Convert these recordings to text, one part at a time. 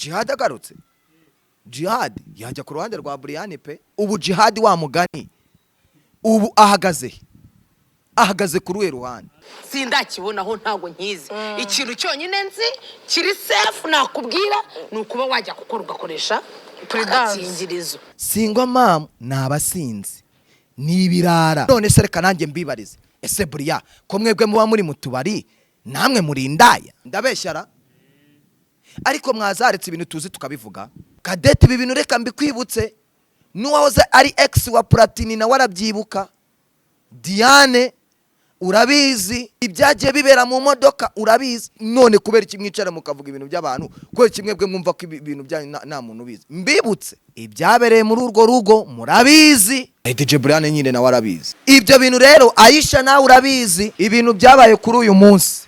Jihad agarutse. Jihad yajya ku ruhande rwa Brian pe. Ubu Jihad wa mugani ubu ahagaze ku ruhe ruhande. Sindakibonaho ntago nkizi. Ikintu cyonyine nzi kiri safe nakubwira nukuba wajya gukora ugakoresha agakingirizo. Singwa mam nabasinzi nibirara. None se reka nanjye mbibarize. Ese Brian ko mwebwe muba muri mutubari namwe muri indaya? Ndabeshyara. Ariko mwazaretse ibintu tuzi tukabivuga. Cadette ibi bintu reka mbikwibutse. Nuwahoze ari ex wa Platini na warabyibuka. Diane urabizi ibyagiye bibera mu modoka urabizi. None kubera iki mwicara mukavuga ibintu by'abantu ko kimwe bwe mwumva ko ibintu bya nta muntu ubizi? Mbibutse ibyabereye muri urwo rugo murabizi. DJ Brian nyine na warabizi. Ibyo bintu rero Aisha na urabizi ibintu byabaye kuri uyu munsi.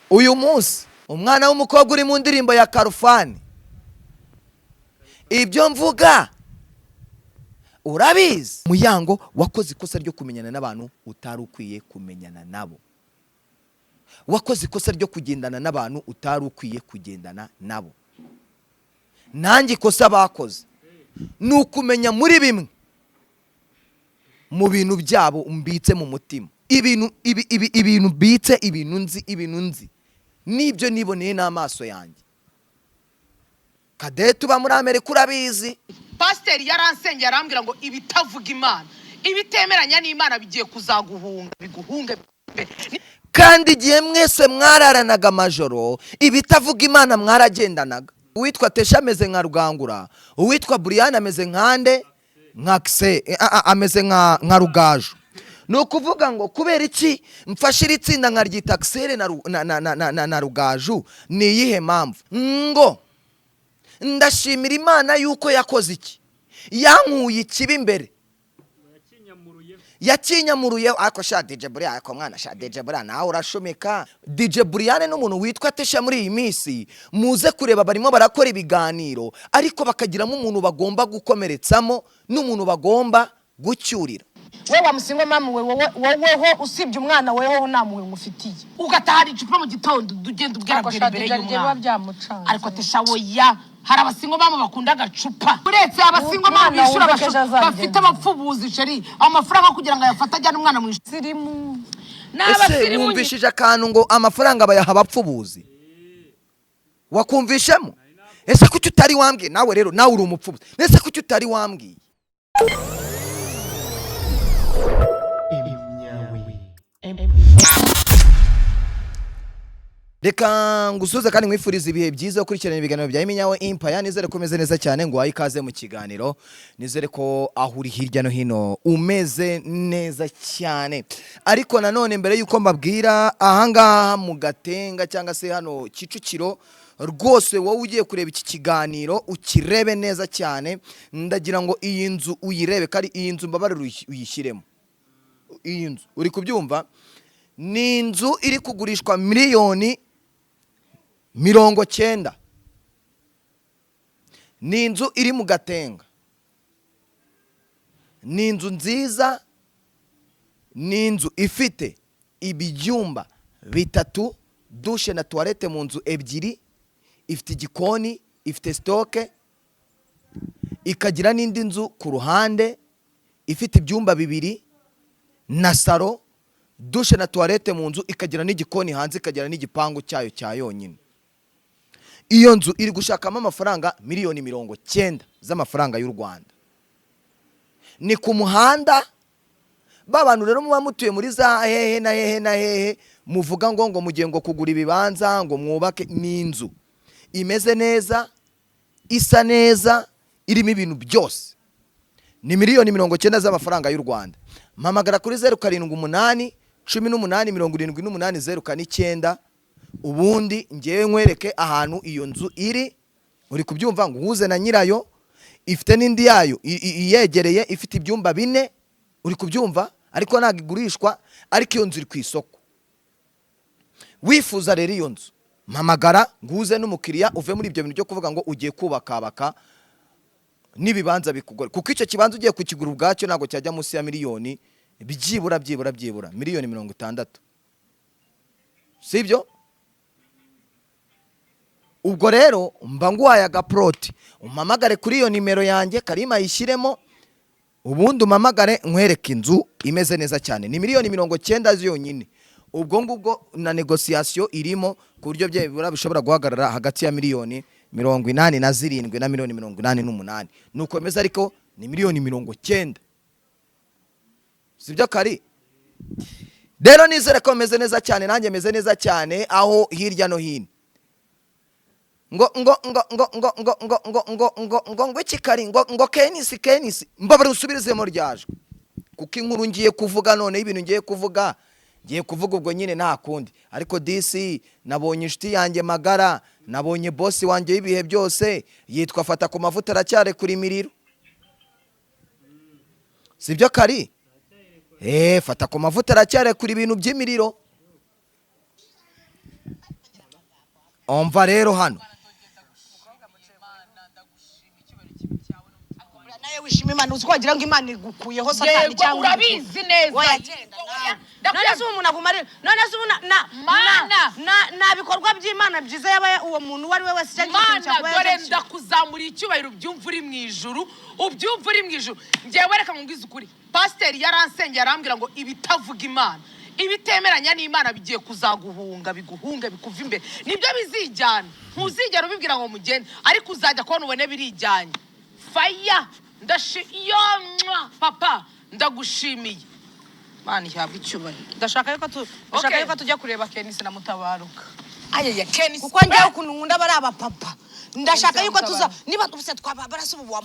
Uyu munsi umwana w'umukobwa uri mu ndirimbo ya Karufani. Ibyo mvuga urabizi. Muyango wakoze ikosa ryo kumenyana n'abantu utari ukwiye kumenyana nabo. Wakoze ikosa ryo kugendana n'abantu utari ukwiye kugendana nabo. Nanjye ikosa bakoze nukumenya muri bimwe mu bintu byabo umbitse mu mutima. Ibintu bitse ibintu nzi nibyo niboneye n'amaso yanjye. Cadette uba muri Amerika urabizi. Pastor yaransenge yarambwira ngo ibitavuga Imana ibitemeranya n'Imana bigiye kuzaguhunga biguhunge. Kandi igihe mwese mwararanaga amajoro ibitavuga Imana mwaragendanaga. Uwitwa Tesha ameze nka Rugangura, uwitwa Brian ameze nkande nkakse ameze nka Rugaju. Nukuvuga ngo kubera iki mfashira itsinda nkaryita Axel na Rugaju ni yihe mpamvu? Ngo ndashimira Imana yuko yakoze iki, yankuye ikibi imbere, yakinyamuruye. Ako sha DJ Brian, ako mwana sha DJ Brian nawe urashomeka. DJ Brian n'umuntu witwa Tesha muri iyi minsi muze kureba barimo barakora ibiganiro ariko bakagiramo umuntu bagomba gukomeretsamo n'umuntu bagomba gucyurira. Wewe musingo mama weho usibye umwana weho namuwe ngufitiye Ugatahara icupa mu gitondo dugenda ubwira imbere y'umwana. Ariko Tesha woya hari abasingo mama bakunda agacupa. Uretse abasingo mama bishura bafite abapfubuzi sheri amafaranga kugira ngo ayafata ajyana umwana mu isirimu. Ese wumvishije akantu ngo amafaranga bayaha abapfubuzi? Wakumvishemo? Ese kuki utari wambwiye? Nawe rero nawe uri umupfubuzi. Ese kuki utari wambwiye? Reka ngusuze kandi mwifuriza ibihe byiza ukurikirana ibiganiro bya Iminyawe Empire. Nizere ko umeze neza cyane, ngo ikaze mu kiganiro. Nizere ko aho uri hirya no hino umeze neza cyane. Ariko nanone mbere yuko mbabwira ahangaha mu Gatenga cyangwa se hano Kicukiro, rwose wowe ugiye kureba iki kiganiro ukirebe neza cyane. Ndagira ngo iyi nzu uyirebe kandi iyi nzu mbabarira uyishyiremo. Iyi nzu uri kubyumva? Ni inzu iri kugurishwa miliyoni 90. Ni inzu iri mu Gatenga. Ni inzu nziza. Ni inzu ifite ibyumba 3, dushe na toilette mu nzu 2, ifite igikoni, ifite stoke, ikagira n'indi nzu ku ruhande ifite ibyumba 2 na saro, dushe na toilette mu nzu, ikagira n'igikoni hanze, ikagira n'igipangu cyayo cya yonyine. Iyo nzu iri gushakamo amafaranga miliyoni 90 z'amafaranga y'u Rwanda. Ni ku muhanda. Babantu rero muba mutuye muri za hehe na hehe na hehe muvuga ngo mugiye ngo kugura ibibanza ngo mwubake. Ni inzu imeze neza, isa neza, irimo ibintu byose. Ni miliyoni 90 z'amafaranga y'u Rwanda. Mpamagara kuri 078 18 78 049 ubundi ngewe nkwereke ahantu iyo nzu iri. Uri kubyumva ngo uhuze na nyirayo. Ifite n'indi yayo iyegereye ifite ibyumba 4. Uri kubyumva? Ariko ntabwo igurishwa, ariko iyo nzu iri ku isoko. Wifuza rero iyo nzu, mpamagara nguze n'umukiriya uve muri ibyo bintu byo kuvuga ngo ugiye kubaka n'ibibanza bikugora. Kuko icyo kibanza ugiye kukigura ubwacyo ntabwo cyajya munsi ya miliyoni byibura miliyoni 60. Sibyo? ubwo rero mba nguhaye agaproti umamagare kuri iyo nimero yanjye Karima yishyiremo ubundi umamagare nkwereke inzu imeze neza cyane ni miliyoni 90 yonyine ubwo ngubwo na negociation irimo ku buryo byebura bishobora guhagarara hagati ya miliyoni 87 na miliyoni 88 nuko meza ariko ni miliyoni 90 sibyo Kari rero nizere ko meze neza cyane nanjye meze neza cyane aho hirya no hino ngo ikikari ngo kenisi mbabare usubirizemo ryajwe kuko inkuru ngiye kuvuga none ibintu ngiye kuvuga ubwo nyine nta kundi ariko DC nabonye inshuti yanjye magara nabonye boss wanjye y'ibihe byose yitwa fata ku mavuta aracyare kuri miriro sibyo Kari fata ku mavuta aracyare kuri ibintu by'imiriro umva rero hano nawe wishima Imana uzi ko wagira ngo Imana igukuyeho satani cyangwa urabizi neza none se umuntu agumari none se na bikorwa by'Imana byiza yaba uwo muntu wari we wese cyangwa dore ndakuzamura icyubahiro byumva uri mu ijuru ubyumva uri mu ijuru ngewe reka ngize ukuri pasiteri yaransengeye arambwira ngo ibitavuga Imana ibitemeranya n'Imana bigiye kuzaguhunga biguhunga bikuva imbere nibyo bizijyana ntuzigera ubibwira ngo mugende ariko uzajya kubona ubone birijyanye faya papa ndagushimiye Mana ihabwa icyubahiro ndashaka yuko tujya kureba Kenisi na Mutabaruka ayaya Kenisi kuko ngiye kununda bari abapapa ndashaka yuko tuza niba tufite twabarasubuwa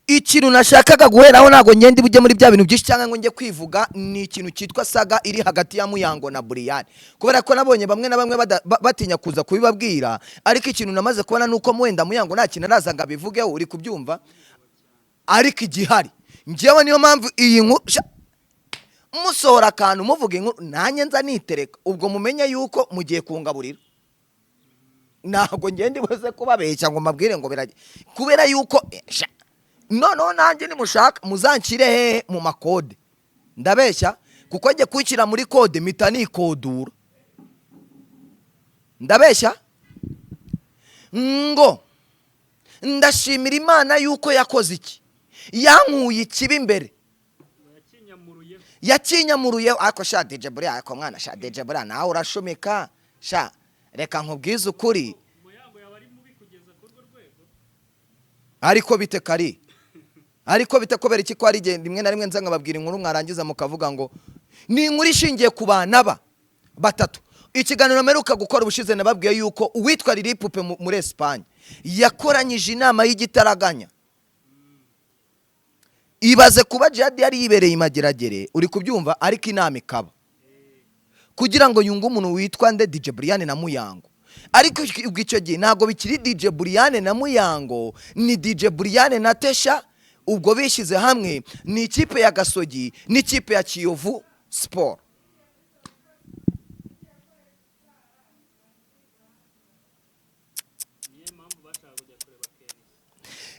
ikintu nashakaga guheraho nago ngende bujye muri bya bintu byinshi cyangwa ngo nge kwivuga ni ikintu cyitwa saga iri hagati ya Muyango na Brian kubera ko nabonye bamwe na bamwe batinya kuza kubibabwira ariko ikintu namaze kubona nuko mwenda Muyango nta kintu arazaga bivugeho uri kubyumva ariko igihari ngewe niyo mpamvu iyi nkuru musohora akantu muvuga inkuru nanjye nza nitereka ubwo mumenye yuko mugiye kungaburira ntabwo ngende bose kubabeshya ngo mabwire ngo birajye kubera yuko noneho nanjye nimushaka muzancire hehe mu makode ndabeshya kuko njye kwikira muri kode mpita nikodura ndabeshya ngo ndashimira Imana yuko yakoze iki yankuye ikibi imbere yakinyamuruye ariko sha DJ Buri ariko mwana sha DJ Buri nawe urashumika sha reka nkubwize ukuri ariko bite Kari ariko bite kubera iki ko ari genda imwe na rimwe nza nkababwira inkuru mwarangiza mukavuga ngo ni inkuru ishingiye ku bana batatu ikiganiro meruka gukora ubushize nababwiye yuko uwitwa Lilipupe muri Espagne yakoranyije inama y'igitaraganya ibaze kuba Jihad yari yibereye imageragere uri kubyumva ariko inama ikaba kugira ngo yunge umuntu witwa nde DJ Brian na Muyango ariko icyo gihe ntago bikiri DJ Brian na Muyango ni DJ Brian na Tesha ubwo bishize hamwe ni ikipe ya Gasogi n'ikipe ya Kiyovu Sport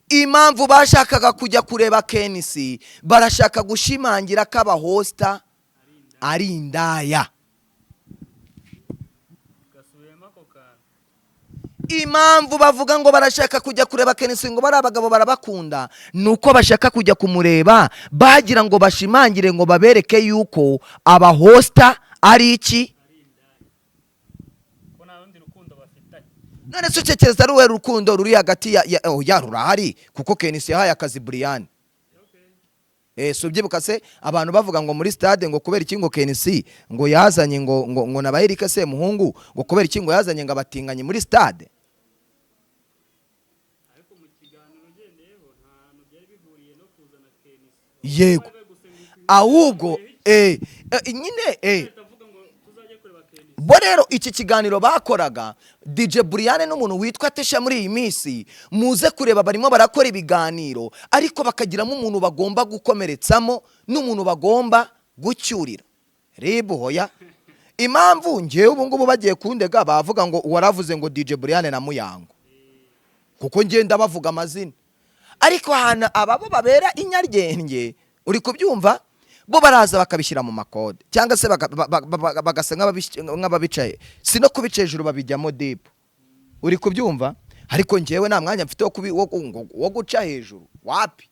impamvu bashakaga kujya kureba Kenisi barashaka gushimangira ko abahosta ari indaya impamvu bavuga ngo barashaka kujya kureba Kenisi ngo bari abagabo barabakunda nuko bashaka kujya kumureba bagira ngo bashimangire ngo babereke yuko abahosta ari iki none se utekereza ari we rukundo ruri hagati ya rurahari kuko Kenisi yahaye akazi Brian so byibuka se abantu bavuga ngo muri stade ngo kubera iki ngo Kenisi ngo yazanye ngo na Bahirike se muhungu ngo kubera iki ngo yazanye ngo abatinganye muri stade ariko mu kiganiro ugendeyeho nta hantu byari bihuriye no kuzana Kenisi yego ahubwo nyine bo rero iki kiganiro bakoraga DJ Brian n'umuntu witwa Tesha muri iyi minsi muze kureba barimo barakora ibiganiro ariko bakagiramo umuntu bagomba gukomeretsamo n'umuntu bagomba gucyurira rebo hoya impamvu ngewe ubu ngubu bagiye kundega bavuga ngo waravuze ngo DJ Brian na Muyango kuko ngenda bavuga amazina ariko hana ababo babera inyaryenge uri kubyumva bo baraza bakabishyira mu makode cyangwa se bagasa nk'ababicaye sino kubica hejuru babijyamo deep uri kubyumva ariko njyewe nta mwanya mfite wo guca hejuru wapi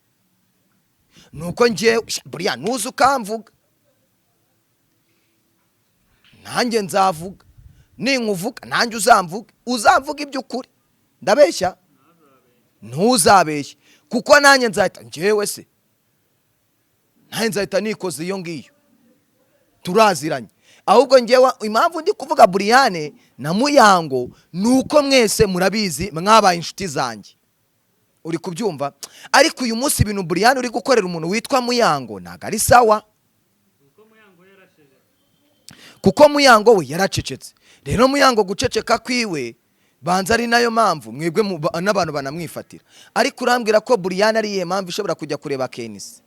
nuko njyewe buriya nuzi ukamvuga nanjye nzavuga ninkuvuga nanjye uzamvuga iby'ukuri ndabeshya ntuzabeshye kuko nanjye nzahita njyewe se nanjye nzahita nikoze iyo ngiyo turaziranye ahubwo njyewe impamvu ndi kuvuga Brian na Muyango nuko mwese murabizi mwabaye inshuti zanjye uri kubyumva ariko uyu munsi ibintu Brian uri gukorera umuntu witwa Muyango ntago ari sawa kuko Muyango we yaracecetse rero Muyango guceceka kwiwe banza ari nayo mpamvu mwebwe n'abantu banamwifatira ariko urambwira ko Brian ari iyihe mpamvu ishobora kujya kureba Kenisi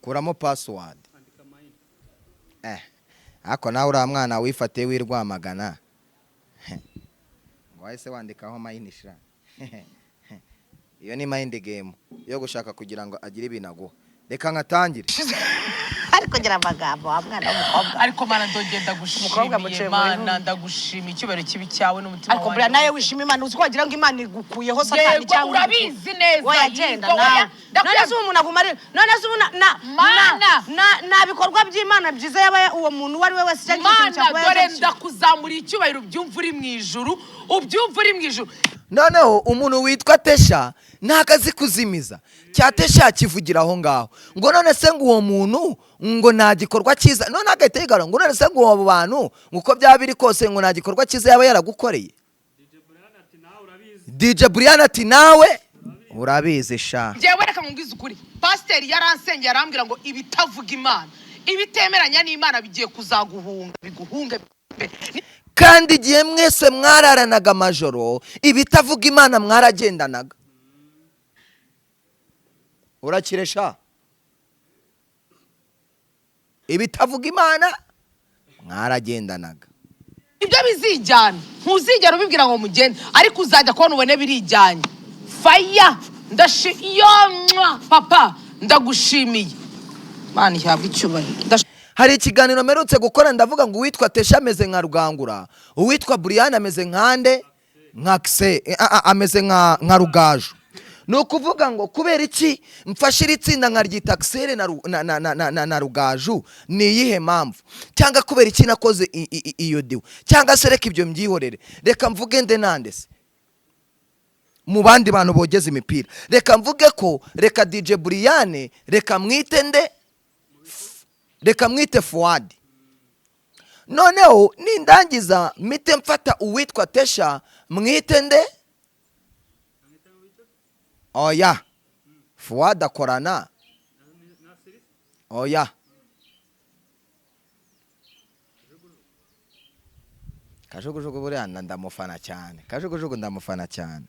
kuramo password ako nawe uriya mwana wifatiye w'Irwamagana ngo wahise wandikaho mayinishira iyo ni mind game yo gushaka kugira ngo agire ibinago reka nkatangire ariko ngira amagambo wa mwana w'umukobwa ariko mana ndogenda gushimiye mana ndagushima icyubero kibi cyawe n'umutima ariko buriya naye wishima Imana uzi ko wagira ngo Imana igukuyeho satani cyangwa urabizi neza wowe agenda nawe none se umuntu agumari none se na bikorwa by'Imana byiza yaba uwo muntu wari we wese cyangwa ikintu cyakubaye dore ndakuzamura icyubahiro ubyumva uri mu ijuru ubyumva uri mu ijuru noneho umuntu witwa Tesha ntakazi kuzimiza cya Tesha kivugira aho ngaho ngo none se ngo uwo muntu ngo nta gikorwa cyiza none agahita yigara ngo none se ngo abo bantu uko byaba biri kose ngo nta gikorwa cyiza yaba yaragukoreye DJ Brian ati nawe urabizi sha njyewe reka nkubwize ukuri pasiteri yaransengeye arambwira ngo ibitavuga Imana ibitemeranya n'Imana bigiye kuzaguhunga biguhunga kandi igihe mwese mwararanaga amajoro ibitavuga Imana mwaragendanaga urakiresha ibitavuga Imana mwaragendanaga ibyo bizijyana ntuzigera ubibwira ngo mugende ariko uzajya kubona ubone birijyanye faya papa ndagushimiye Mana ihabwa icyubahiro hari ikiganiro mperutse gukora ndavuga ngo uwitwa Tesha ameze nka Rugangura uwitwa Brian ameze nkande ameze nka Rugaju ni ukuvuga ngo kubera iki mfashira itsinda nkaryita Axel na Rugaju ni iyihe mpamvu cyangwa kubera iki nakoze iyo diwe cyangwa se reka ibyo mbyihorere reka mvuge nde nande se mu bandi bantu bogeza imipira reka mvuge ko reka DJ Brian reka mwite nde reka mwite Fuad noneho nindangiza mite mfata uwitwa Tesha mwite nde oya Fuad akorana oya Kajugujugu buriya ndamufana cyane Kajugujugu ndamufana cyane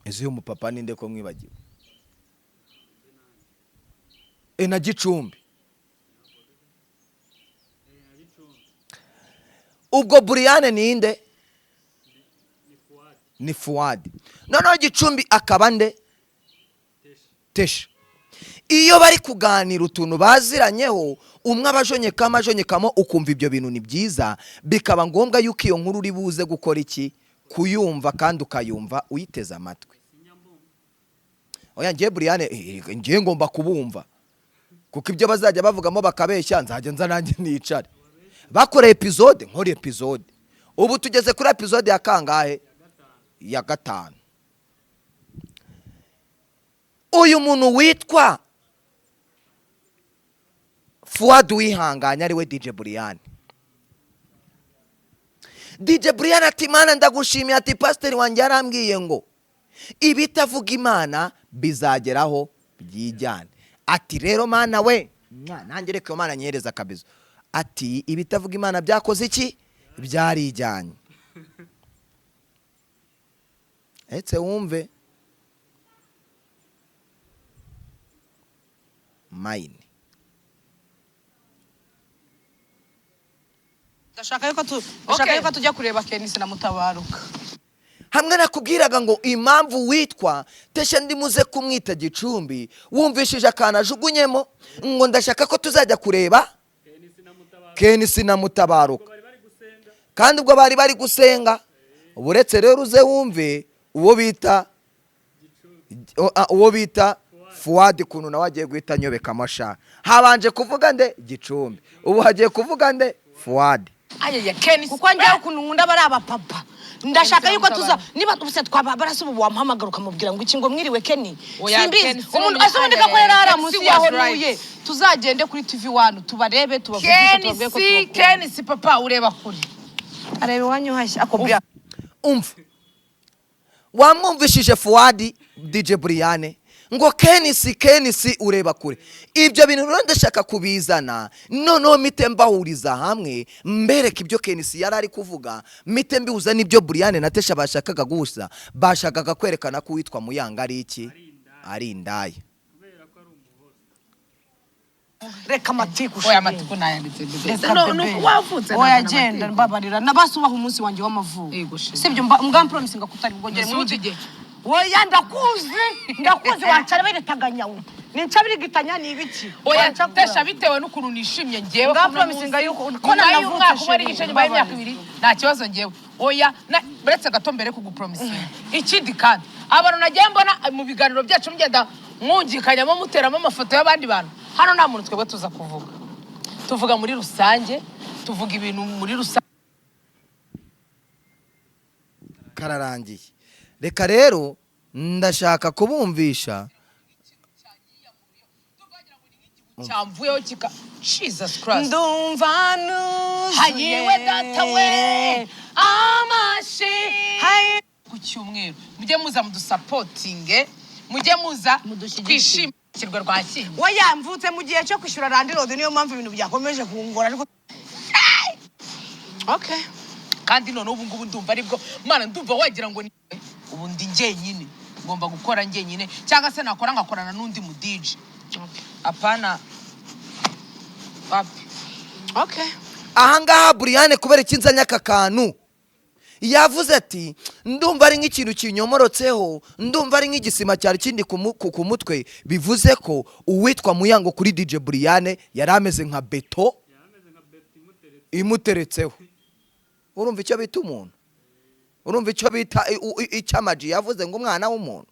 ese uyu mupapa ninde ko mwibagiwe na Gicumbi ubwo Brian ninde ni Fuad noneho Gicumbi akaba nde Tesha iyo bari kuganira utuntu baziranyeho umwe abajonyekamo ukumva ibyo bintu ni byiza bikaba ngombwa yuko iyo nkuru uri buze gukora iki kuyumva kandi ukayumva uyiteza amatwi oya ngiye Brian ngiye ngomba kubumva kuko ibyo bazajya bavugamo bakabeshya nzajya nza nanjye nicare bakora episode nkore episode ubu tugeze kuri episode ya kangahe ya 5 uyu muntu witwa Fuad wihanganya ari we DJ Brian ati Mana ndagushimiye ati pasiteri wanjye yarambwiye ngo ibitavuga Imana bizageraho byijyane ati rero Mana we nanjye reka Mana nyereza kabizo ati ibitavuga Imana byakoze iki byarijyanye etse wumve mine ndashaka yuko tujya kureba Kenisi na Mutabaruka hamwe nakubwiraga ngo impamvu witwa Tesha ndimuze kumwita Gicumbi wumvishije akana ajugunyemo ngo ndashaka ko tuzajya kureba Kenisi na Mutabaruka, kandi ubwo bari gusenga. Uretse rero uze wumve uwo bita Fuadi kuntu nawe agiye guhita nyobeka amashara. Habanje kuvuga nde Gicumbi, ubu hagiye kuvuga nde Fuadi. Ayaya Kenisi kuko njyewe ukuntu nkunda bari abapapa ndashaka yuko tuza niba tubuse twabaraso ubu wamuhamagara ukamubwira ngo iki ngo mwiriwe Kenny simbizi umuntu asubindika ko yari aramusi yaho nuye tuzagende kuri TV1 tubarebe tubavugisha tubabwe ko Kenisi papa ureba kuri arebe wanyu hashya akobya umva wamwumvishije Fuadi DJ Brian ngo Kenisi ureba kure. Ibyo bintu rero ndashaka kubizana noneho mite mbahuriza hamwe mbereka ibyo Kenisi yari ari kuvuga, mite mbihuza n'ibyo Brian na Tesha bashakaga gusa. Bashakaga kwerekana ko witwa Muyanga ari iki, ari indaya. reka matiku oya matiku nayanditse no wavutse oya agenda mbabarira nabasubaho umunsi wanje w'amavuko sibyo mbwa promising kutari bwongere mwuje oya ndakuzi wancara beretaganya nincabiri gitanya ni ibiki oya Tesha bitewe n'ukuntu nishimye ngewe mbwa promising yuko ko navutse kuba ari gice nyuma y'imyaka 2 nta kibazo ngewe oya buretse gato mbere kugupromising ikindi kandi abantu nagiye mbona mu biganiro byacu mugenda mwungikanyamo muteramo amafoto y'abandi bantu. Hano nta muntu twebwe tuza kuvuga, tuvuga muri rusange, tuvuga ibintu muri rusange. Kararangiye. Reka rero ndashaka kubumvisha cyamvuyeho kika Jesus Christ ndumva nuzuye hayiwe data we amashi hayi ku cyumweru mujye muza mudusupportinge, mujye muza twishimikirwe rwakindi. Oya mvutse mu gihe cyo kwishura Landlord niyo mpamvu ibintu byakomeje kungora ariko okay kandi none ubu ngubu ndumva aribwo mana ndumva wagira ngo ubu ndi njyenyine ngomba gukora njyenyine cyangwa se nakora ngakorana n'undi mu DJ. Apana papi. Okay. Ahangaha Brian kubera ikinzanya akakantu yavuze ati ndumva ari nk'ikintu kinyomorotseho, ndumva ari nk'igisima cyari kindi ku mutwe, bivuze ko uwitwa Muyango kuri DJ Brian yari ameze nka beto imuteretseho. Urumva icyo bita umuntu, urumva icyo bita icyamaji yavuze ngo umwana w'umuntu.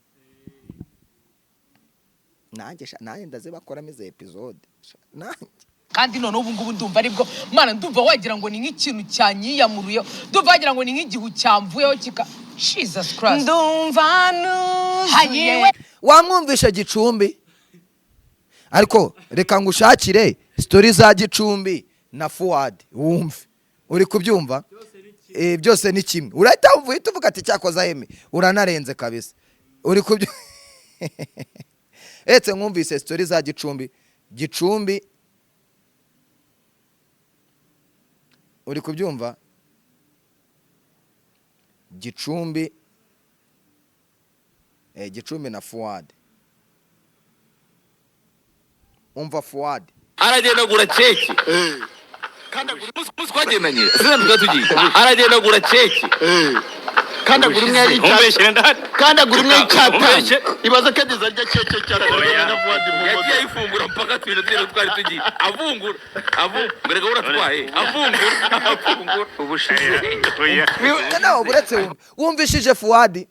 Nanjye ndazibakora mize episode nanjye kandi none ubu ngubu ndumva aribwo mana ndumva wagira ngo ni nk'ikintu cyanyiyamuruye, ndumva wagira ngo ni nk'igihu cyamvuyeho kika Jesus Christ ndumva nuzuye. Wamwumvisha Gicumbi, ariko reka ngushakire story za Gicumbi na Fuadi wumve. Uri kubyumva byose ni kimwe, urahita uhita uvuga ati cyakoza Emi uranarenze kabisa. Uri kubyo etse mwumvise story za Gicumbi uri kubyumva Gicumbi na Fuadi. Umva Fuadi aragenda gura keke kandi muzi kwagendanye sinambiga tugiye aragenda gura keke kandi agura umwe y'icyayi kandi agura umwe y'icyayi ibaza ko ndiza rya keke cyaragenda na Fuadi mu modoka yagiye ifungura mpaka twari tugiye avungura mberega uratwaye avungura ubushize nawe buretse wumvishije Fuadi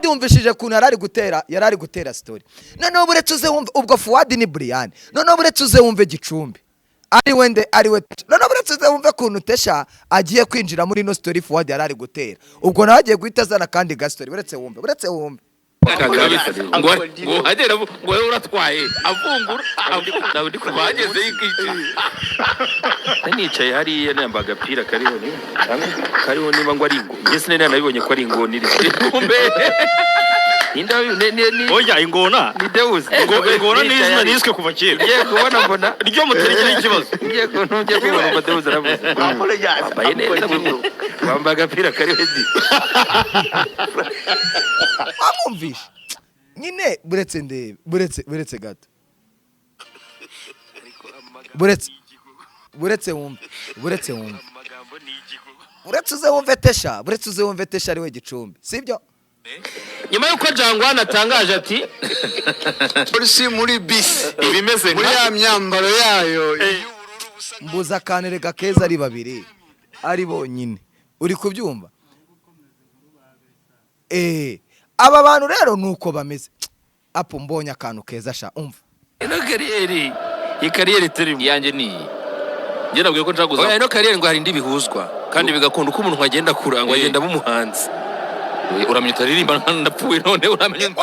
wumvishije kuntu yari ari gutera story. Noneho buretse uze wumve ubwo Fuadi ni Brian, noneho buretse uze wumve Gicumbi ari we noneho buretse uze wumve kuntu Tesha agiye kwinjira muri no story Fuadi yari ari gutera. Ubwo nawe agiye guhita azana kandi ga story. Buretse wumve ngo agera ngo uratwaye avungura Dawidi ko bageze yikici nicaye hariya namba agapira kariho niba ngo ari ngo ngese nene nabibonye ko ari ingoni kumbe oya ingona ni Deus ingona n'izina niswe kuva kera ngiye kubona mbona ryo mutereke n'ikibazo ngiye kubona ngo Deus aravuze baye neza bamba agapira kariho ndi amumvisha nyine buretse gato buretse wumve buretse uze wumve Tesha ari we Gicumbi, sibyo? nyuma yuko Jangwana atangaje ati polisi muri bisi ibimeze muri ya myambaro yayo mbuza akantereka keza ari babiri ari bonyine uri kubyumva aba bantu rero nuko bameze apo mbonye akantu keza sha umva ino kariyeri iyi kariyeri turimo yanjye ni njye nabwiye ko nshaka guza ino kariyeri ngo hari indi bihuzwa kandi bigakunda uko umuntu agenda akura ngo agenda bumuhanzi uramenya utaririmba ndapfuye none uramenya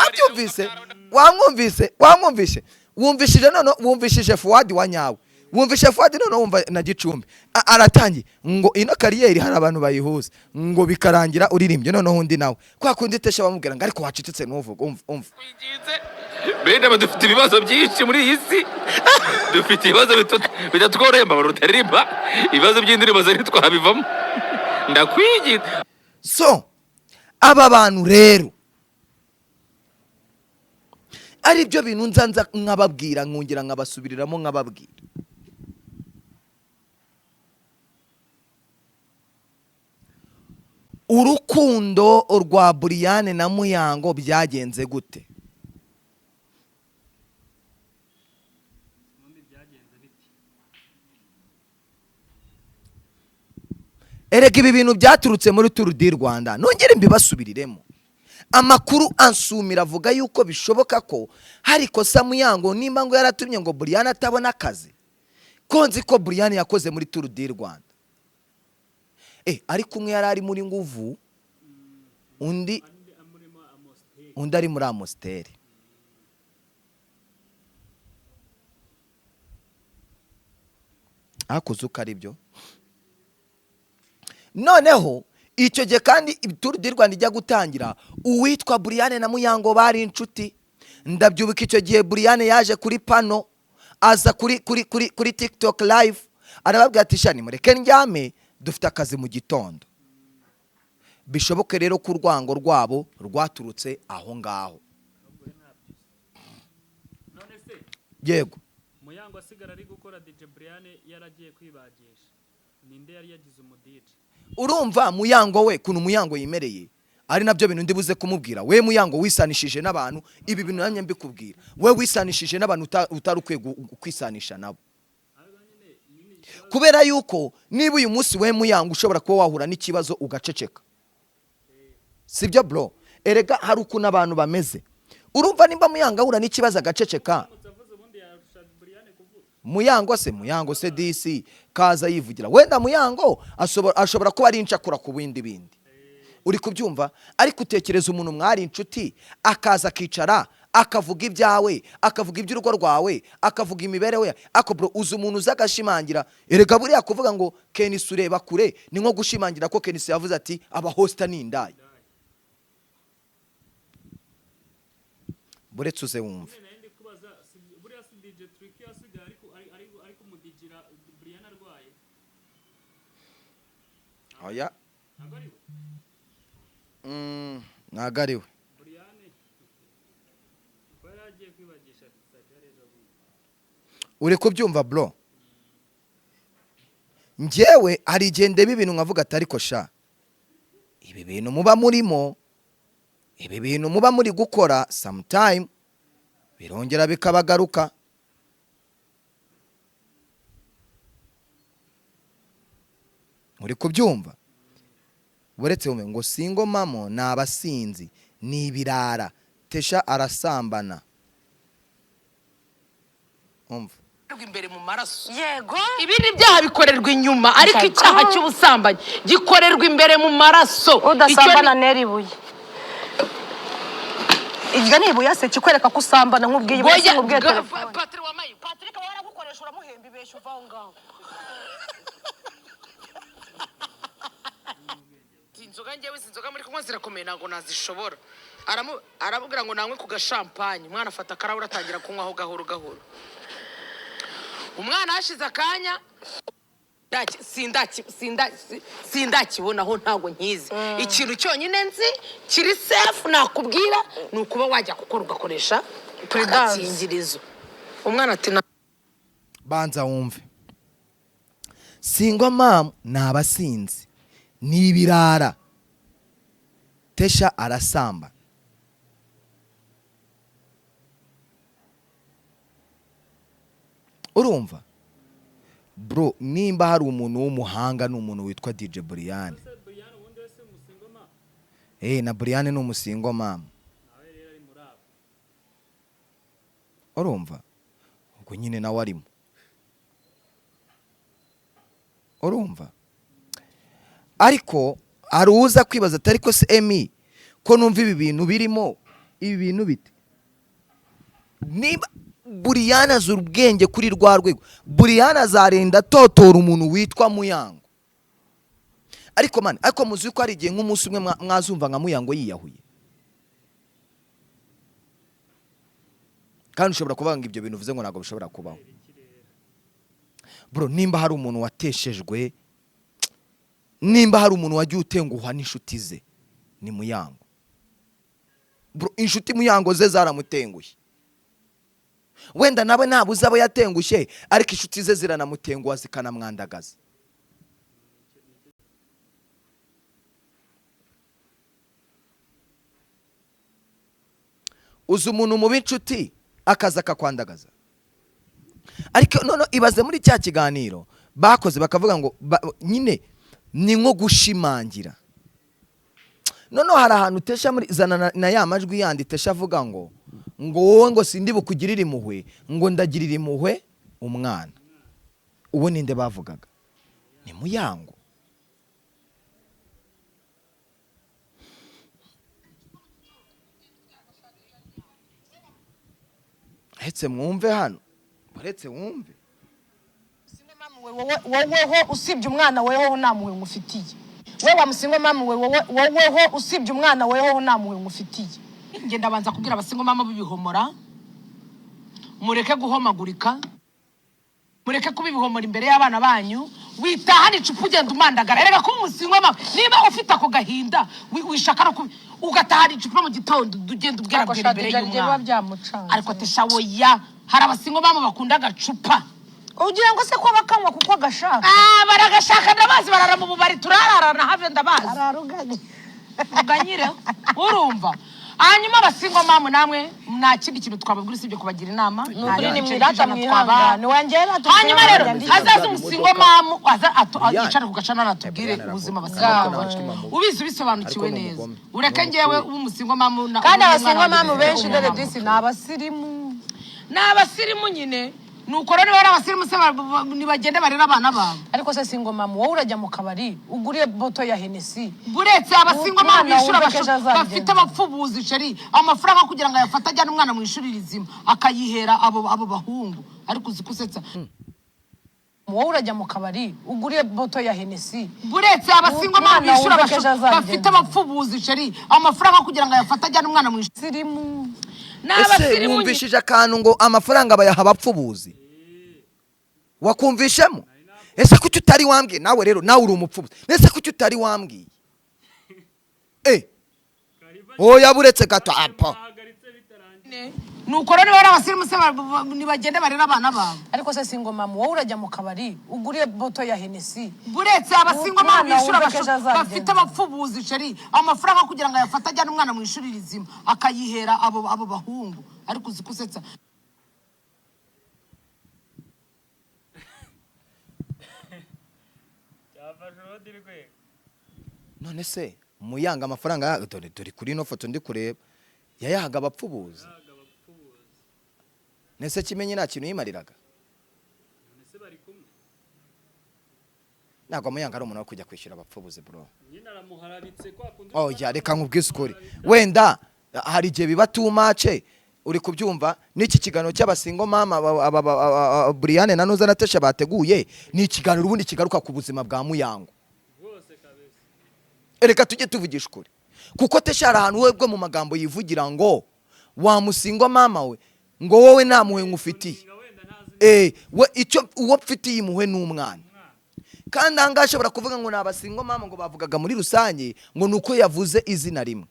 wamwumvise wumvishije none wumvishije Fuadi wa nyawe wumvishe Fuadi none wumva na Gicumbi aratangiye ngo ino kariyeri hari abantu bayihuza ngo bikarangira uririmbye none undi nawe kwa kundi tesha bamubwira ngo ariko wacicitse n'uvuga umva bene dufite ibibazo byinshi muri iyi si dufite ibibazo bitatworemba barutaririmba ibibazo by'indirimbo zari twabivamo ndakwigita so aba bantu rero ari byo bintu nzanza nkababwira nkongera nkabasubiriramo nkababwira urukundo rwa Brian na Muyango byagenze gute erega ibi bintu byaturutse muri Tour du Rwanda nongere mbibasubiriremo amakuru ansumira avuga yuko bishoboka ko hari kosa Muyango nimba ngo yaratumye ngo Brian atabona akazi konzi ko Brian yakoze muri Tour du Rwanda ariko umwe yari ari muri nguvu undi ari muri Amostel akoze uko ari byo noneho icyo gihe kandi Tour du Rwanda ijya gutangira uwitwa Brian na Muyango bari inshuti ndabyubuka icyo gihe Brian yaje kuri pano aza kuri TikTok live arababwira ati shani mureke ndyame dufite akazi mu gitondo bishoboke rero ku rwango rwabo rwaturutse aho ngaho yego Muyango asigara ari gukora DJ Brian yaragiye kwibagisha ninde yari yagize umudije urumva Muyango we kuntu Muyango yimereye ari nabyo bintu ndibuze kumubwira we Muyango wisanishije n'abantu ibi bintu nanye mbikubwira we wisanishije n'abantu utarukwiye kwisanisha nabo kubera yuko niba uyu munsi we Muyango ushobora kuba wahura n'ikibazo ugaceceka sibyo bro erega hari ukuntu abantu bameze urumva nimba Muyango ahura n'ikibazo agaceceka Muyango se DC kaza yivugira wenda Muyango ashobora kuba ari incakura ku bindi uri kubyumva ariko utekereza umuntu mwari inshuti akaza akicara akavuga ibyawe akavuga iby'urugo rwawe akavuga imibereho ya akobro uzi umuntu uzagashimangira erega buriya kuvuga ngo Kenisi ureba kure ni nko gushimangira ko Kenisi yavuze ati aba hosta ni indaya buretse uze wumve oya nagariwe uri kubyumva bro njyewe hari igende ibintu nkavuga ati ariko sha ibi bintu muba murimo ibi bintu muba muri gukora sometime birongera bikabagaruka uri kubyumva buretse ngo singo mamo nabasinzi ni ibirara tesha arasambana umva imbere mu maraso yego ibindi byaha bikorerwa inyuma ariko icyaha cy'ubusambanyi gikorerwa imbere mu maraso udasambana neribuye iryo ni ibuye se kikwereka ko usambana nk'ubwiye bose nk'ubwiye telefone Patrick waragukoresha uramuhemba ibesha uva ngaho inzoga muri kunywa zirakomeye ntabwo nazishobora arabubwira ngo nanywe ku gashampanye umwana afata akarahuri atangira kunywaho gahoro gahoro umwana hashize akanya sindakibonaho ntabwo nkizi ikintu cyonyine nzi kiri safe nakubwira ni ukuba wajya gukora ugakoresha agakingirizo umwana ati banza wumve singo mama nabasinzi ni ibirara tesha arasamba urumva bro nimba hari umuntu w'umuhanga ni umuntu witwa DJ Brian. Na Brian ni umusingo mama. Urumva ubwo nyine nawe arimo. Urumva ariko aruza kwibaza atari ko se Emi ko numva ibi bintu birimo ibi bintu bite niba Brian azura ubwenge kuri rwa rwego Brian azarenda totora umuntu witwa Muyango. Ariko man ariko muzi ko ari igihe nk'umunsi umwe mwazumva nka Muyango yiyahuye. Kandi ushobora kubanga ibyo bintu uvuze ngo ntago bishobora kubaho. Bro nimba hari umuntu wateshejwe, nimba hari umuntu wagiye utenguhwa n'inshuti ze ni Muyango. Bro inshuti Muyango ze zaramutengushye. Wenda nawe ntabuze abo yatengushye ariko inshuti ze ziranamutenguha zikanamwandagaza. Uzi umuntu mu b'inshuti akaza akakwandagaza. Ariko none ibaze muri cya kiganiro bakoze bakavuga ngo nyine ni nko gushimangira. None hari ahantu Tesha muri zana na ya majwi yandi Tesha avuga ngo wowe ngo sindi bukugirira impuhwe ngo ndagirira impuhwe umwana. Uwo ninde bavugaga? Ni Muyango. Hetse mwumve hano. Baretse wumve. Woweho usibye umwana weho namuwe ngufitiye. Wewe wamusingo mama woweho usibye umwana weho namuwe ngufitiye. Nge ndabanza kubwira abasingo mama bibihomora. Mureke guhomagurika. Mureke kubibihomora imbere y'abana banyu. Witahana icupa ugenda umandagara. Erega ko umusingo mama niba ufite ako gahinda wishaka no ugatahana icupa mu gitondo ugenda ubwira imbere y'umwana. Ariko Tesha woya hari abasingo mama bakunda gacupa. Ugira ngo se ko bakanywa kuko gashaka. Baragashaka ndabazi barara mu bubari turararana have ndabazi. Araruganye. Uganyire urumva. Hanyuma abasingo mama namwe nta kindi kintu twababwira usibye kubagira inama. Nukuri ni mwirata mwihanga. Ni wangera tu. Hanyuma rero azaza umusingo mama yicara ku gacana natubwire ubuzima basingo. Ubizi bisobanukiwe neza. Ureke ngewe umusingo mama. Kandi abasingo mama benshi dore disi nabasirimu. Nabasirimu nyine. Nuko rero bari abasirimu se nibagende barera abana babo. Ariko se singo mama wowe urajya mu kabari uguriye boto ya Hennessy. Buretse abasingo mama bishura bafite abapfubuzi ceri amafaranga kugira ngo ayafata ajyana umwana mu ishuri rizima akayihera abo bahungu. Ariko uzikusetsa. Wowe urajya mu kabari uguriye boto ya Hennessy. Buretse abasingo mama bishura bafite abapfubuzi ceri amafaranga kugira ngo ayafata ajyana umwana mu ishuri sirimu. Ese wumvishije akantu ngo amafaranga bayaha abapfubuzi? Wakumvishemo? Ese kuki utari wambwiye? Nawe rero nawe uri umupfubuzi. Ese kuki utari wambwiye? Oya buretse gato apa. Nuko rero bari abasirimu se nibagende barera abana babo. Ariko se singo mama wowe urajya mu kabari uguriye boto ya Hennessy. Buretse abasingo mama bishura bafite abapfubuzi ceri amafaranga kugira ngo ayafata ajyana umwana mu ishuri rizima akayihera abo bahungu. Ariko uzikusetsa. None se Muyanga amafaranga dore kuri no foto ndi kureba yayahaga abapfubuzi. Nese kimenye nta kintu yimariraga. Ntabwo Muyanga ari umuntu wo kujya kwishyura abapfubuzi bro. Ya reka nkubwise ukuri. Wenda hari igihe biba too much uri kubyumva n'iki kiganiro cy'abasingo mama Brian na Nuza na Tesha bateguye ni ikiganiro ubundi kigaruka ku buzima bwa Muyango. Reka tujye tuvugisha ukuri. Kuko Tesha hari ahantu webwe mu magambo yivugira ngo wa musingo mama we ngo wowe nta muhe ngufitiye. We icyo uwo mfitiye imuhe n'umwana. Kandi anga ashobora kuvuga ngo nabasingo mama ngo bavugaga muri rusange ngo nuko yavuze izina rimwe.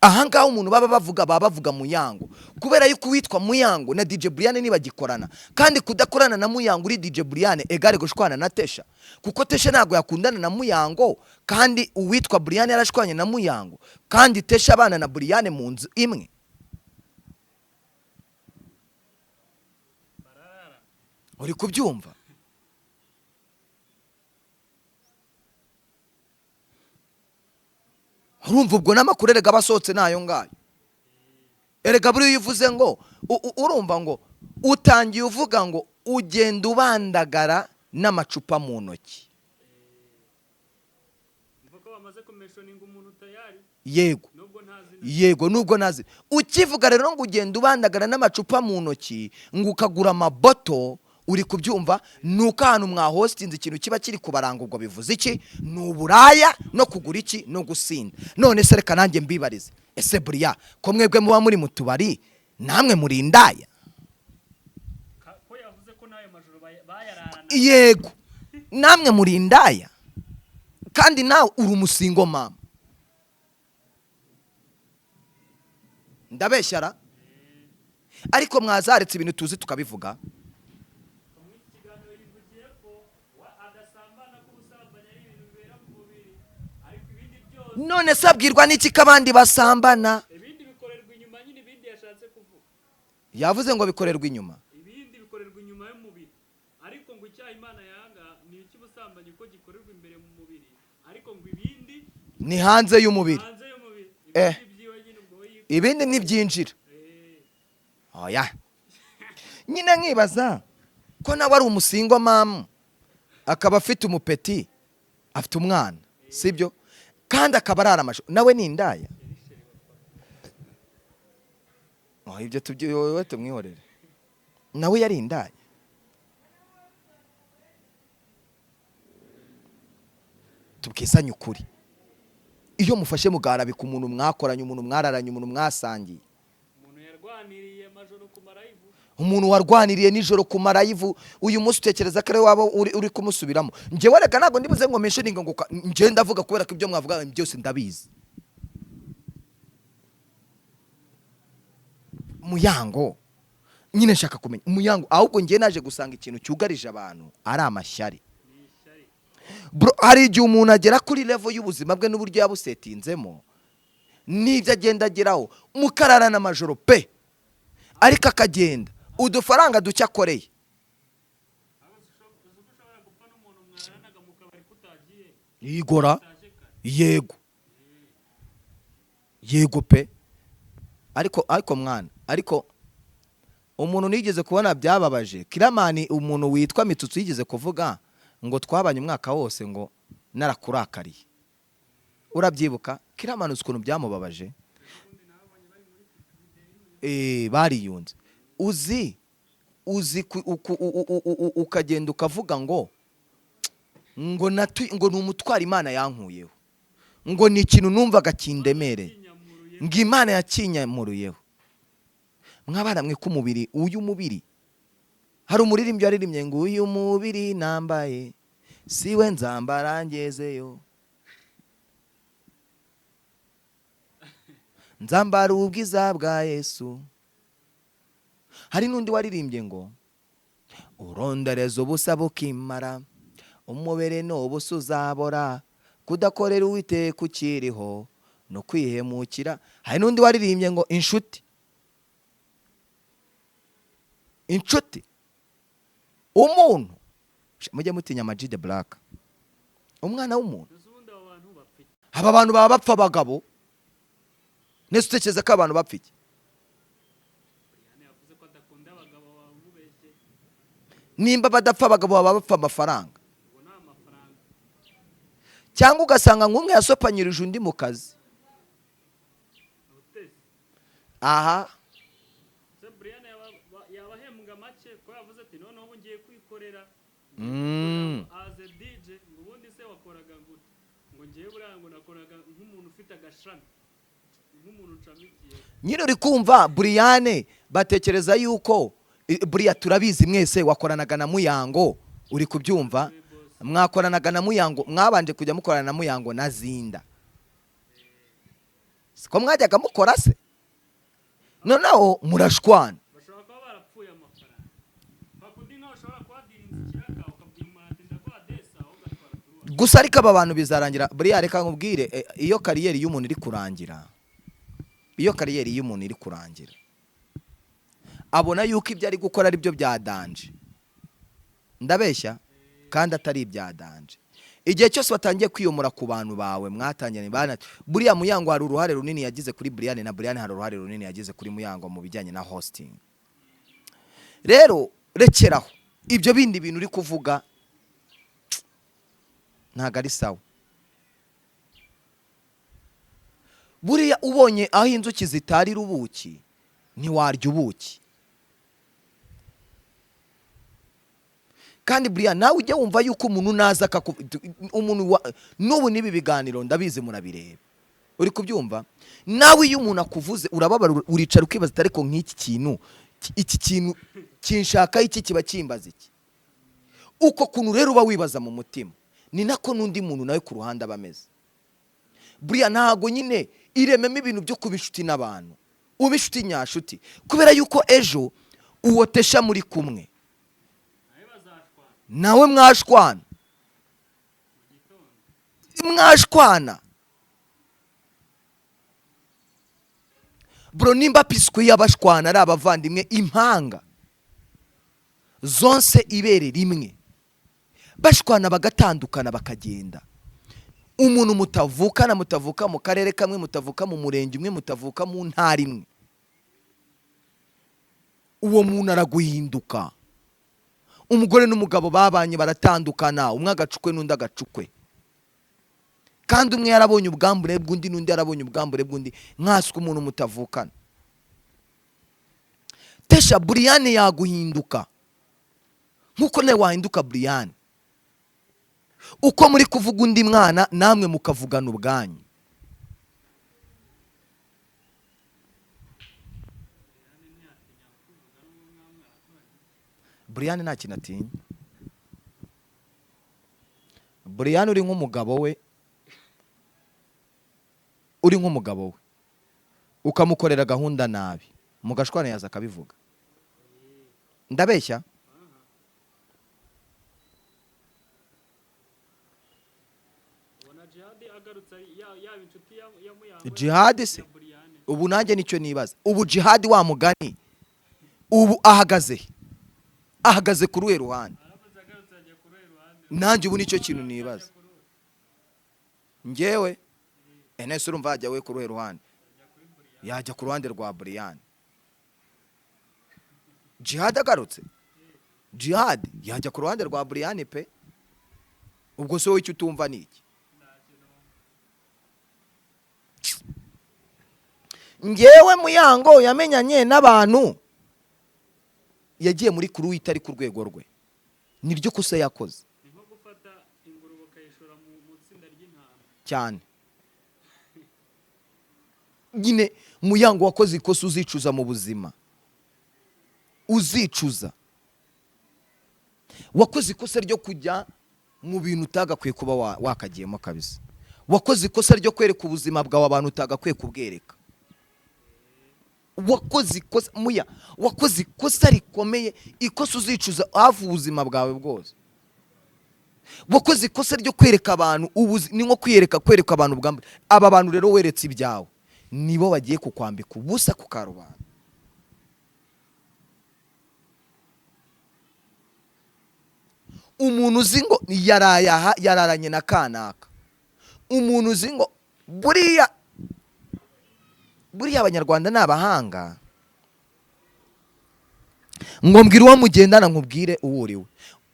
Ahangaho umuntu bavuga Muyango kubera yuko witwa Muyango na DJ Brian nibagikorana kandi kudakorana na Muyango uri DJ Brian egare gushwana na Tesha kuko Tesha ntago yakundana na Muyango kandi uwitwa Brian yarashwanye na Muyango kandi Tesha abana na Brian mu nzu imwe. Uri kubyumva? urumva ubwo n'amakuru erega abasohotse nayo ngayo. Erega buri uyivuze ngo urumva ngo utangiye uvuga ngo ugenda ubandagara n'amacupa mu ntoki. Yego. Yego nubwo nazi. Ukivuga rero ngo ugenda ubandagara n'amacupa mu ntoki ngo ukagura amaboto, uri kubyumva nuko ahantu mwahostinze ikintu kiba kiri kubaranga. Ubwo bivuze iki? Nuburaya no kugura iki no gusinda. None se reka nanjye mbibarize, ese buriya ko mwebwe muba muri mu tubari namwe muri indaya? Ko yavuze ko nayo majoro bayarana. Yego namwe muri indaya kandi nawe uri umusingo mama. Ndabeshyara ariko mwazaretse ibintu tuzi tukabivuga. None sabwirwa n'iki kabandi basambana? Ibindi bikorerwa inyuma nyine, ibindi yashatse kuvuga. Yavuze ngo bikorerwa inyuma. Ibindi bikorerwa inyuma y'umubiri. Ariko ngo icyaha Imana yanga ni icy'ubusambanyi ko gikorerwa imbere mu mubiri. Ariko ngo ibindi ni hanze y'umubiri. Hanze y'umubiri. Ibindi ntibyinjira. Oya. Nyine nkibaza ko nawe ari umusingo mama, akaba afite umupeti, afite umwana, sibyo? Kandi akaba arara amajoro, nawe ni indaya. Ibyo tubyowe tumwihorere. Nawe yari indaya. Tubwisanye ukuri. Iyo mufashe mugarabika umuntu mwakoranye, umuntu mwararanye, umuntu mwasangiye, umuntu yarwaniriye amajoro ku marayivu, umuntu warwaniriye nijoro ku marayivu, uyu munsi utekereza ko ari waba uri kumusubiramo. Njyewe reka ntabwo ndibuze ngo mentioning ngo njye ndavuga kubera ko ibyo mwavuga byose ndabizi. Muyango nyine nshaka kumenya Muyango, ahubwo njye naje gusanga ikintu cyugarije abantu ari amashyari. Bro, hari igihe umuntu agera kuri level y'ubuzima bwe n'uburyo yabusetinzemo n'ibyo agenda ageraho mukararana amajoro pe, ariko akagenda udufaranga duke akoreye. Igora yego yego pe, ariko mwana, ariko umuntu nigeze kubona byababaje Kiramani, umuntu witwa Mitsutsu yigeze kuvuga ngo twabanye umwaka wose ngo narakurakariye. Urabyibuka Kiramani ukuntu byamubabaje? Bariyunze. Uzi ukagenda ukavuga ngo ni umutwaro Imana yankuyeho, ngo ni ikintu numvaga kindemereye, ngo Imana yakinyamuruyeho. Mwabana mwe ku mubiri, uyu mubiri hari umuririmbyi yaririmbye ngo uyu mubiri nambaye siwe nzambara ngezeyo, nzambara ubwiza bwa Yesu. Hari n'undi waririmbye ngo urondereza ubusa bukimara, umubere n'ubusa uzabora, kudakorera Uwiteka ukiriho no kwihemukira. Hari n'undi waririmbye ngo inshuti umuntu, mujye mutinya Ama-G The Black, umwana w'umuntu. Aba bantu baba bapfa abagabo, nese utekereza ko abantu bapfa iki? Nimba badapfa abagabo baba bapfa amafaranga, cyangwa ugasanga nk'umwe yasopanyirije undi mu kazi. Aha yabahembwa make ko yavuze ati noneho ubu ngiye kwikorera as a DJ. Ubundi se wakoraga gute? Ngo ngiye buriya ngo nakoraga nk'umuntu ufite agashami, nk'umuntu ucamikiye. Nyine uri kumva Brian batekereza yuko buriya turabizi mwese wakoranaga na Muyango, uri kubyumva? Mwakoranaga na Muyango, mwabanje kujya mukorana na Muyango na Zinda, siko mwajyaga mukora se? Noneho murashwana. Gusa ariko aba bantu bizarangira. Buriya reka nkubwire, iyo kariyeri y'umuntu iri kurangira, abona yuko ibyo ari gukora ari byo byadanje. Ndabeshya kandi atari ibyadanje. igihe cyose watangiye kwiyomora ku bantu bawe mwatangiranye bana, buriya Muyango hari uruhare runini yagize kuri Brian, na Brian hari uruhare runini yagize kuri Muyango mu bijyanye na hosting. Rero rekeraho ibyo bindi bintu uri kuvuga ntago ari sawa. Buriya ubonye aho inzuki zitarira ubuki ntiwarya ubuki. Kandi Brian nawe ujya wumva yuko umuntu naza umuntu n'ubu nibi biganiro ndabizi murabireba, uri kubyumva nawe iyo umuntu akuvuze urababara, uricara ukibaza ariko nk'iki kintu kinshaka iki kiba kimbaza iki. Uko kuntu rero uba wibaza mu mutima ni nako n'undi muntu nawe ku ruhande abameze. Brian ntago nyine irememo ibintu byo kubishuti n'abantu, ubishuti nyashuti, kubera yuko ejo uwotesha muri kumwe nawe mwashwana bro. Nimba piswe y'abashwana ari abavandimwe impanga zonse ibere rimwe, bashwana bagatandukana bakagenda, umuntu mutavuka mu karere kamwe, mutavuka mu murenge umwe, mutavuka mu ntara imwe, uwo muntu araguhinduka. Umugore n'umugabo babanye baratandukana, umwe agacukwe n'undi agacukwe, kandi umwe yarabonye ubwambure bw'undi n'undi yarabonye ubwambure bw'undi, nkaswe umuntu mutavukana. Tesha Brian yaguhinduka nkuko nawe wahinduka Brian. Uko muri kuvuga undi mwana namwe mukavugana ubwanyu. Brian nta kintu atinya. Brian uri nk'umugabo we, ukamukorera gahunda nabi, mugashwana yaza akabivuga. Ndabeshya? Jihad se ubu nanjye nicyo nibaza. Ubu Jihad wa mugani ubu ahagaze ku ruhe ruhande? Nanjye ubu nicyo kintu nibaza. Ngewe Enes urumva ajya we ku ruhe ruhande? Yajya ku ruhande rwa Brian. Jihad agarutse, Jihad yajya ku ruhande rwa Brian pe. Ubwo so icyo utumva niki? Ngewe Muyango yamenyanye n'abantu yagiye muri kuru itari ku rwego rwe, niryo kosa yakoze cyane. Nyine Muyango wakoze ikosa uzicuza mu buzima, uzicuza. Wakoze ikosa ryo kujya mu bintu utagakwiye kuba wakagiyemo kabisa. Wakoze ikosa ryo kwereka ubuzima bwawe abantu utagakwiye kubwereka. Wakoze ikosa Muya, wakoze ikosa rikomeye, ikosa uzicuza hafi ubuzima bwawe bwose. Wakoze ikosa ryo kwereka abantu ni nko kwereka abantu bwambere. Aba bantu rero weretse ibyawe nibo bagiye kukwambika ubusa ku karubanda. Umuntu uzi ngo yararanye na kanaka, umuntu uzi ngo buriya abanyarwanda ni abahanga, ngo mbwira uwo mugendana nkubwire uwo uriwe.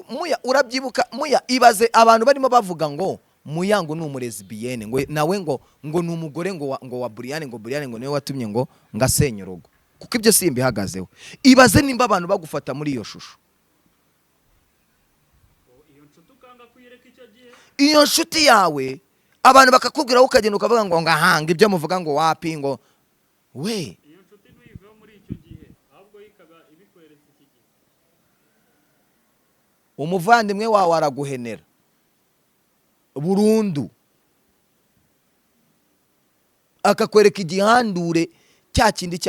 Muya urabyibuka, Muya ibaze abantu barimo bavuga ngo Muyango ni umurezibiyene, ngo nawe ngo ni umugore ngo wa Brian, ngo Brian ngo niwe watumye ngo ngasenye urugo. Kuko ibyo simbi hagazeho. Ibaze nimba abantu bagufata muri iyo shusho. Iyo nshuti yawe abantu bakakubwira ukagenda ukavuga ngo ngahanga ibyo muvuga ngo wapi ngo we. Iyo nshuti ntuyiveho muri icyo gihe, ahubwo ikaba ibikweretse iki gihe. Umuvandimwe wawe araguhenera burundu, akakwereka igihandure cya kindi.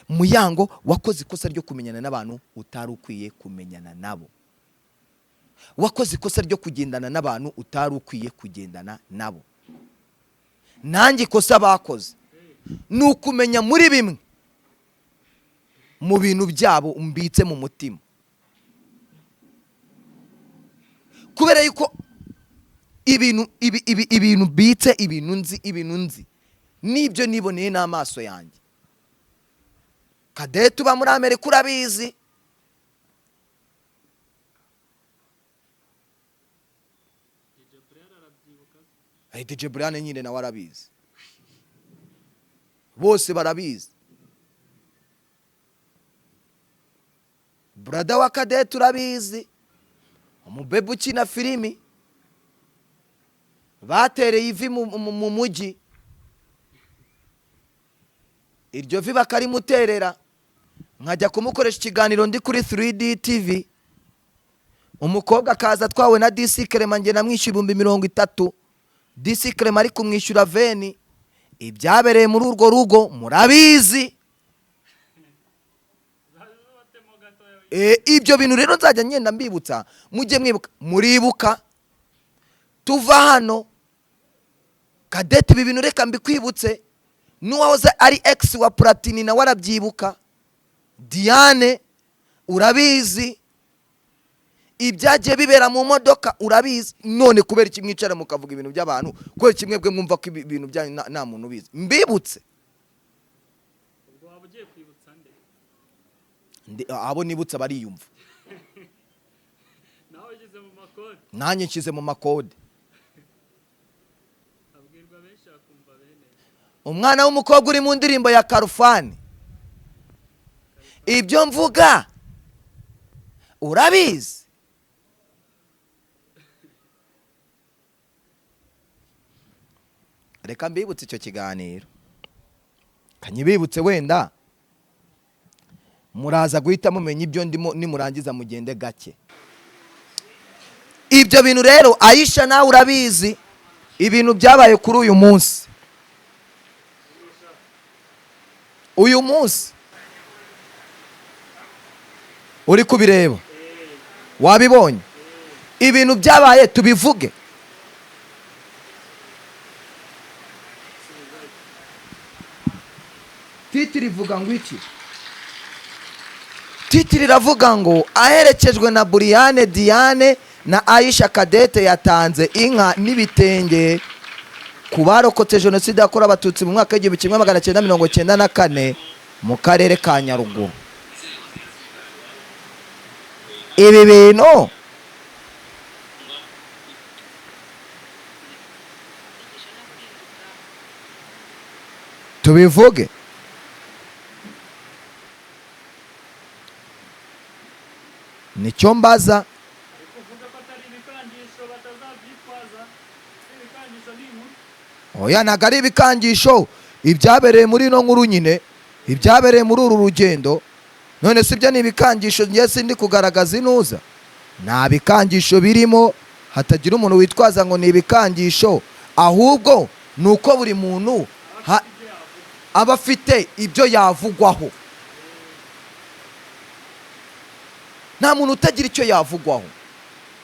Muyango wakoze ikosa ryo kumenyana n'abantu utari ukwiye kumenyana nabo. Wakoze ikosa ryo kugendana n'abantu utari ukwiye kugendana nabo. Nanjye ikosa bakoze ni ukumenya muri bimwe mu bintu byabo mbitse mu mutima, kubera yuko ibintu bitse ibintu nzi nibyo niboneye n'amaso yanjye. Cadette uba muri Amerika urabizi, DJ Brian nyine nawe arabizi, bose barabizi. Brother wa Cadette urabizi, umubebe ukina filimi batereye ivi mu mujyi, iryo vi bakarimuterera, nkajya kumukoresha ikiganiro ndi kuri 3D TV, umukobwa akaza twawe na DC Clement, nge namwishyura 30,000, DC Clement ari kumwishyura 20. Ibyabereye muri urwo rugo murabizi. Ibyo bintu rero nzajya ngenda mbibutsa, mujye mwibuka, muribuka tuva hano Cadette ibi bintu reka mbikwibutse, n'uwahoze ari ex wa Platini na warabyibuka, Diane urabizi, ibyagiye bibera mu modoka urabizi. None kubera iki mwicara mukavuga ibintu by'abantu, kubera kimwe bwe mwumva ko ibintu bya nta muntu ubizi? Mbibutse ubwo waba ugiye kwibutsa nde? Abo nibutsa bariyumva. Nawe ugize mu makode, Nanjye nshyize mu makode. abwirwa benshi akumva bene. Umwana w'umukobwa uri mu ndirimbo ya Karufani, ibyo mvuga urabizi. Reka mbibutse icyo kiganiro, kanyibibutse wenda muraza guhita mumenya ibyo ndimo, nimurangiza mugende gake. Ibyo bintu rero Aisha nawe urabizi, ibintu byabaye kuri uyu munsi. Uyu munsi uri kubireba, wabibonye ibintu byabaye, tubivuge. Titiri vuga ngo iki? Titiri ravuga ngo aherekejwe na Brian, Diane na Aisha, Cadette yatanze inka n'ibitenge ku barokotse jenoside yakorewe abatutsi mu mwaka w'1994 mu karere ka Nyaruguru. Ibi bintu tubivuge. Nicyo mbaza. Kuvuga ko atari ibikangisho batazabyitwaza, ibikangisho ni inkuru. Oya ntago ari ibikangisho, ibyabereye muri ino nkuru nyine, ibyabereye muri uru rugendo. None sibyo ni ibikangisho, ngiye sindi kugaragaza inuza. Nta bikangisho birimo, hatagira umuntu witwaza ngo ni ibikangisho, ahubwo nuko buri muntu aba afite ibyo yavugwaho. Nta muntu utagira icyo yavugwaho,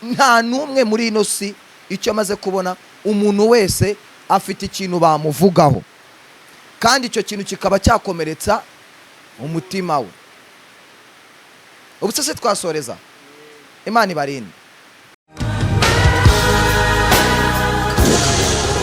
nta numwe muri ino si icyo amaze kubona. Umuntu wese afite ikintu bamuvugaho, kandi icyo kintu kikaba cyakomeretsa umutima we. Ubuse se twasoreza? Imana ibarinde.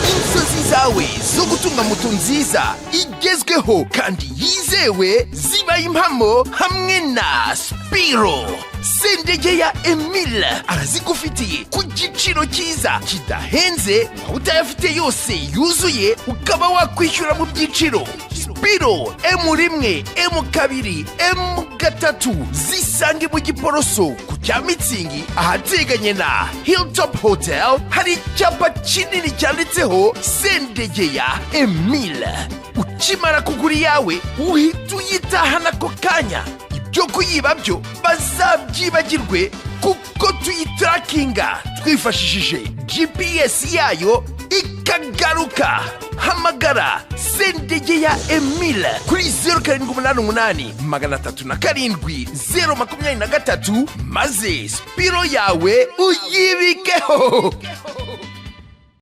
Inzozi zawe zo gutunga moto nziza igezweho kandi yizewe zibaye impamo hamwe na Spiro. Sendegeya Emile arazigufitiye ku giciro cyiza kidahenze, utayafite yose yuzuye ukaba wakwishyura mu byiciro. Spiro M1, M2, M3 zisange mu Giporoso ku cya Mitsingi ahateganye na Hilltop Hotel. Hari icyapa kinini cyanditseho Sendegeya Emile. Ukimara kugura iyawe uhita uyitahana ako kanya. Ibyo kuyiba byo bazabyibagirwe kuko tuyitarakinga twifashishije GPS yayo ikagaruka. Hamagara Sendegeya Emile kuri 0788 307 023 maze Spiro yawe uyibikeho.